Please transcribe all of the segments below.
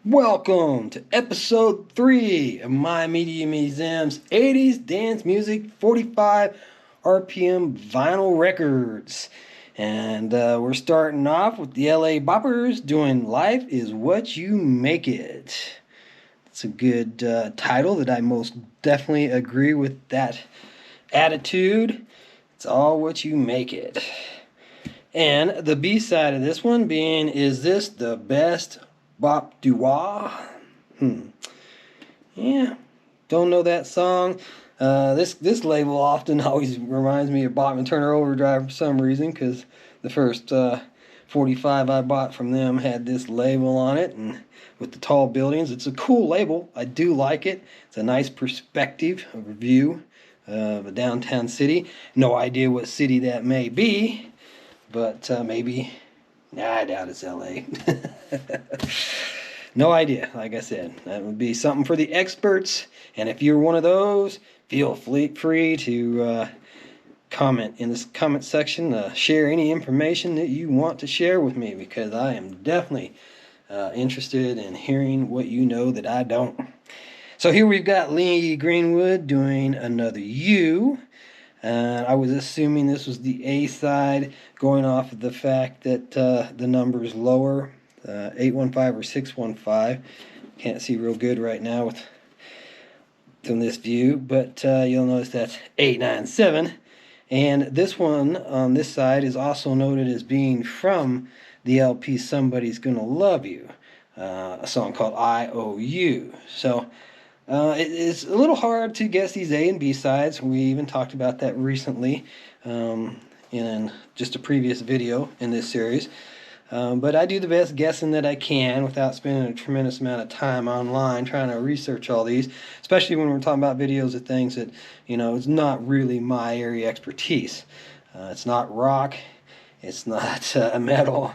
Welcome to episode 3 of My Media Museum's 80s Dance Music 45 RPM vinyl records. And we're starting off with the LA Boppers doing Life is What You Make It. It's a good title that I most definitely agree with that attitude. It's all what you make it. And the B-side of this one being, Is This the Best Bop Doo-Wah? Yeah, don't know that song. This label often always reminds me of Bachman Turner Overdrive for some reason, because the first 45 I bought from them had this label on it, and with the tall buildings. It's a cool label. I do like it. It's a nice perspective, a view of a downtown city. No idea what city that may be, but maybe, I doubt it's LA. No idea, like I said. That would be something for the experts. And if you're one of those, feel free to comment in this comment section. Share any information that you want to share with me, because I am definitely interested in hearing what you know that I don't. So here we've got Lee Greenwood doing Another You. I was assuming this was the A side, going off of the fact that the number's lower, 815 or 615. Can't see real good right now from this view, but you'll notice that's 897. And this one on this side is also noted as being from the LP Somebody's Gonna Love You, a song called IOU. So it's a little hard to guess these A and B sides. We even talked about that recently in just a previous video in this series. But I do the best guessing that I can without spending a tremendous amount of time online trying to research all these, especially when we're talking about videos of things that, it's not really my area expertise. It's not rock. It's not metal.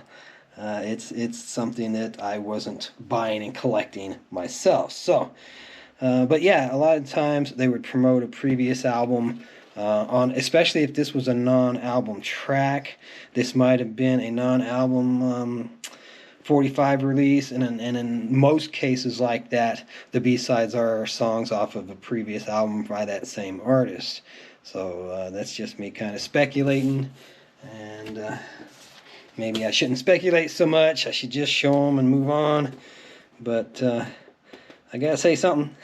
It's something that I wasn't buying and collecting myself. So, but yeah, a lot of times they would promote a previous album especially if this was a non-album track. This might have been a non-album 45 release, and in most cases like that, the B-sides are songs off of a previous album by that same artist. So that's just me kind of speculating, and maybe I shouldn't speculate so much. I should just show them and move on. But I gotta say something.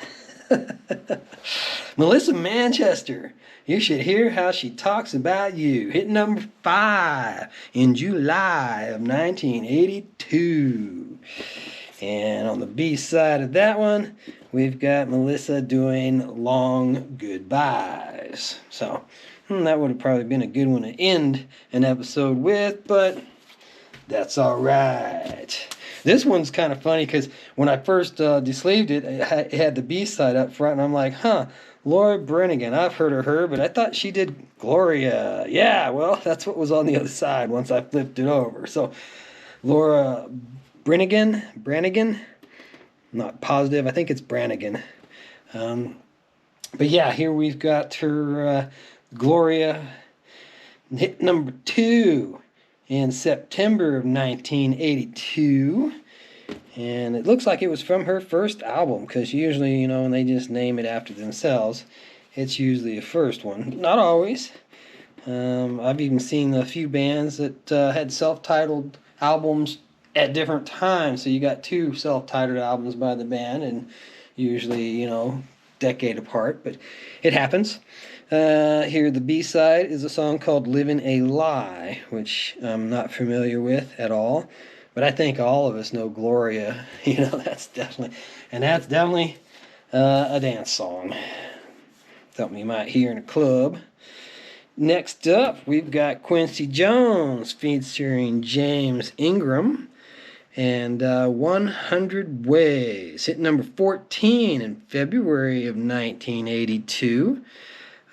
Melissa Manchester, you should hear how she talks about you. Hit number 5 in July of 1982. And on the B side of that one, we've got Melissa doing Long Goodbyes. So that would have probably been a good one to end an episode with, but that's all right. This one's kind of funny because when I first desleeved it, it had the B side up front, and I'm like, Laura Branigan, I've heard of her, but I thought she did Gloria. Yeah, well, that's what was on the other side once I flipped it over. So, Laura Branigan, not positive, I think it's Branigan. But yeah, here we've got her Gloria, hit number 2 in September of 1982. And it looks like it was from her first album, because usually, when they just name it after themselves, it's usually a first one. Not always. I've even seen a few bands that had self-titled albums at different times. So you got 2 self-titled albums by the band, and usually, decade apart, but it happens. Here, the B-side is a song called Living a Lie, which I'm not familiar with at all. But I think all of us know Gloria. That's definitely a dance song. Something you might hear in a club. Next up, we've got Quincy Jones featuring James Ingram. And 100 Ways, hit number 14 in February of 1982.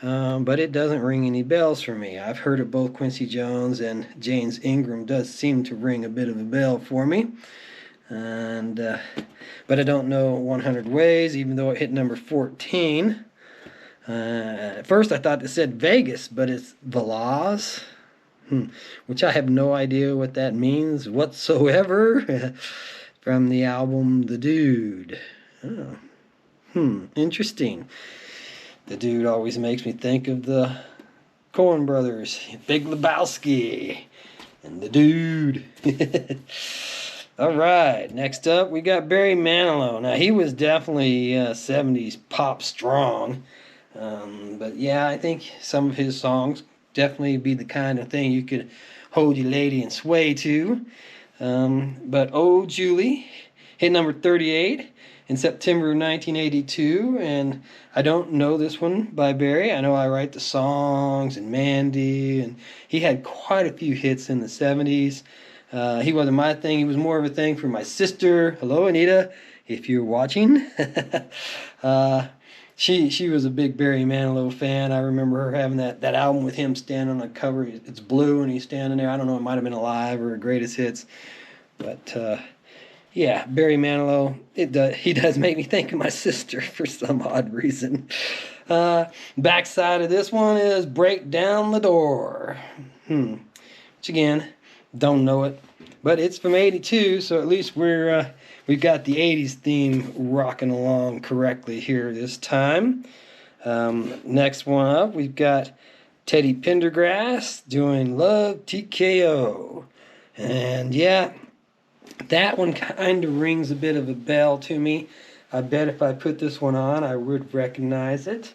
But it doesn't ring any bells for me. I've heard of both Quincy Jones, and James Ingram does seem to ring a bit of a bell for me. And but I don't know 100 Ways, even though it hit number 14. At first I thought it said Vegas, but it's Velaz. which I have no idea what that means whatsoever. from the album The Dude. Oh. Interesting. The Dude always makes me think of the Coen brothers, Big Lebowski, and The Dude. All right, next up we got Barry Manilow. Now he was definitely 70s pop strong, but yeah, I think some of his songs definitely be the kind of thing you could hold your lady and sway to. But Oh Julie hit number 38 in September of 1982, and I don't know this one by Barry. I know I Write the Songs and Mandy, and he had quite a few hits in the 70s. He wasn't my thing. He was more of a thing for my sister. Hello, Anita, if you're watching. She was a big Barry Manilow fan. I remember her having that album with him standing on the cover. It's blue, and he's standing there. I don't know, it might have been Alive or Greatest Hits. But, yeah, Barry Manilow, he does make me think of my sister for some odd reason. Backside of this one is Break Down the Door. Which, again, don't know it. But it's from 82, so at least we've got the 80s theme rocking along correctly here this time. Next one up, we've got Teddy Pendergrass doing Love TKO. And yeah, that one kind of rings a bit of a bell to me. I bet if I put this one on, I would recognize it.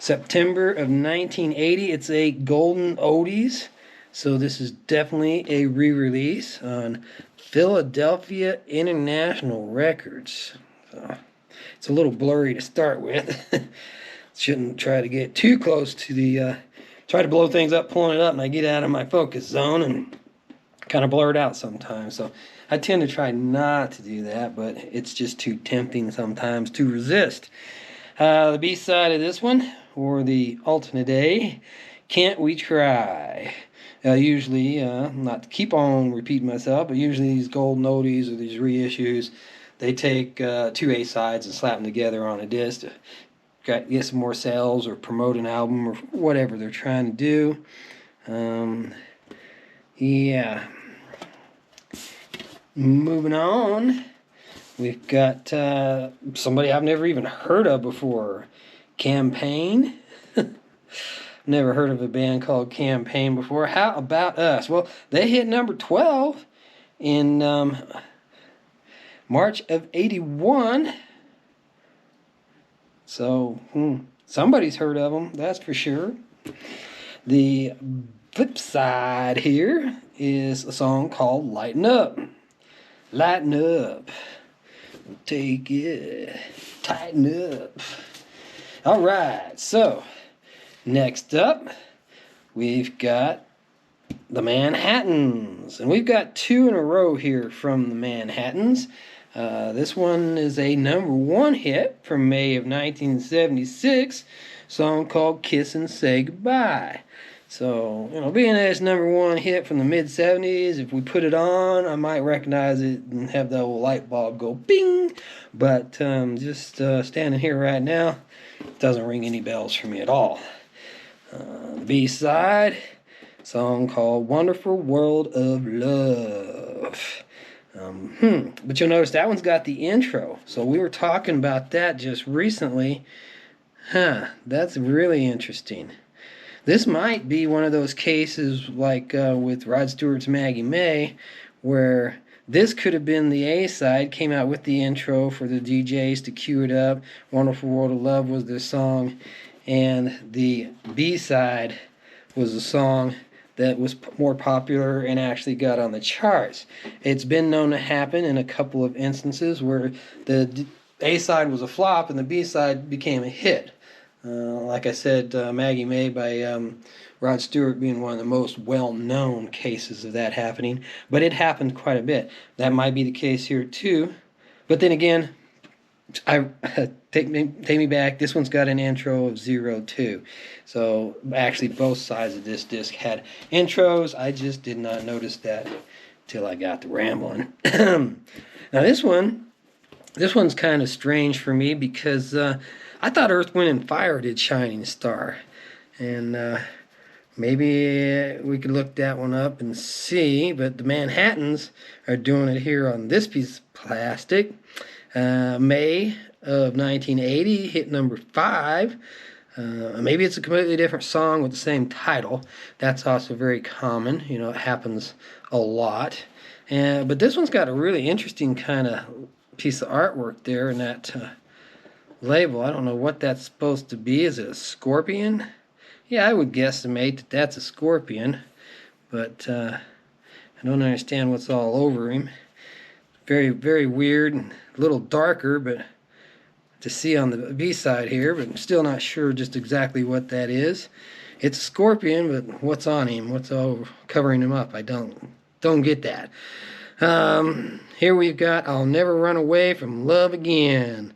September of 1980, it's a Golden Oldies. So this is definitely a re-release on Philadelphia International Records. So it's a little blurry to start with. Shouldn't try to get too close to the... try to blow things up, pulling it up, and I get out of my focus zone and kind of blur it out sometimes. So I tend to try not to do that, but it's just too tempting sometimes to resist. The B-side of this one, or the alternate A, Can't We Try? Usually, not to keep on repeating myself, but usually these golden oldies or these reissues, they take two A-sides and slap them together on a disc to get some more sales or promote an album or whatever they're trying to do. Yeah. Moving on, we've got somebody I've never even heard of before, Champaign. Never heard of a band called Champaign before. How about us? Well, they hit number 12 in March of 81. So, somebody's heard of them, that's for sure. The flip side here is a song called Lighten Up. Lighten up. Take it. Tighten up. All right, so... next up, we've got the Manhattans. And we've got two in a row here from the Manhattans. This one is a number one hit from May of 1976, song called Kiss and Say Goodbye. So, being that it's number one hit from the mid-70s, if we put it on, I might recognize it and have the old light bulb go bing. But just standing here right now, it doesn't ring any bells for me at all. B-side, song called Wonderful World of Love. But you'll notice that one's got the intro. So we were talking about that just recently. That's really interesting. This might be one of those cases like with Rod Stewart's Maggie May, where this could have been the A-side, came out with the intro for the DJs to cue it up. Wonderful World of Love was their song. And the B-side was a song that was more popular and actually got on the charts. It's been known to happen in a couple of instances where the A-side was a flop and the B-side became a hit. Like I said, Maggie May by Rod Stewart being one of the most well-known cases of that happening. But it happened quite a bit. That might be the case here too. But then again, take me back. This one's got an intro of 02. So actually both sides of this disc had intros. I just did not notice that till I got to rambling. Now this one's kind of strange for me because I thought Earth, Wind, and Fire did Shining Star. And Maybe we could look that one up and see, but the Manhattans are doing it here on this piece of plastic. May of 1980, hit number 5. Maybe it's a completely different song with the same title. That's also very common. You know, it happens a lot. But this one's got a really interesting kind of piece of artwork there in that label. I don't know what that's supposed to be. Is it a scorpion? Yeah, I would guesstimate that that's a scorpion. But I don't understand what's all over him. Very, very weird and a little darker, but to see on the B side here, but I'm still not sure just exactly what that is. It's a scorpion, but what's on him? What's all covering him up? I don't get that. Here we've got I'll Never Run Away from Love Again,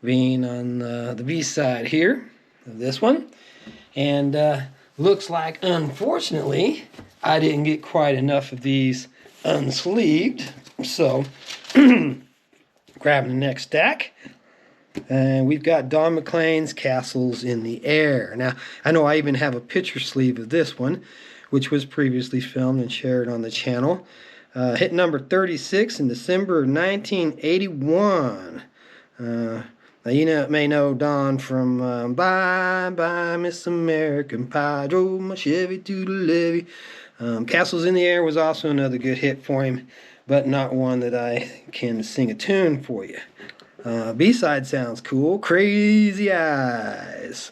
being on the B side here of this one. And looks like, unfortunately, I didn't get quite enough of these unsleeved. So, grabbing the next stack. And we've got Don McLean's Castles in the Air. Now, I know I even have a picture sleeve of this one, which was previously filmed and shared on the channel. Hit number 36 in December of 1981. Now, you may know Don from Bye Bye Miss American Pie, drove my Chevy to the levee. Castles in the Air was also another good hit for him, but not one that I can sing a tune for you. B-side sounds cool. Crazy Eyes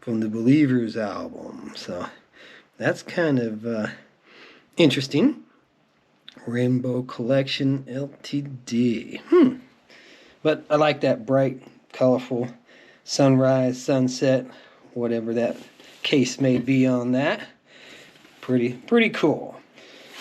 from the Believers album. So that's kind of interesting. Rainbow Collection Ltd. But I like that bright, colorful sunrise, sunset, whatever that case may be on that. Pretty cool.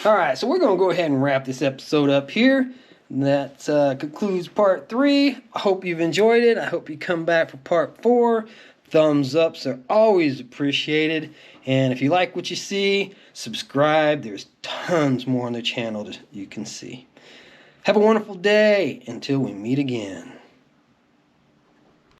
All right, so we're going to go ahead and wrap this episode up here. That concludes part 3. I hope you've enjoyed it. I hope you come back for part 4. Thumbs ups are always appreciated. And if you like what you see, subscribe. There's tons more on the channel that you can see. Have a wonderful day until we meet again.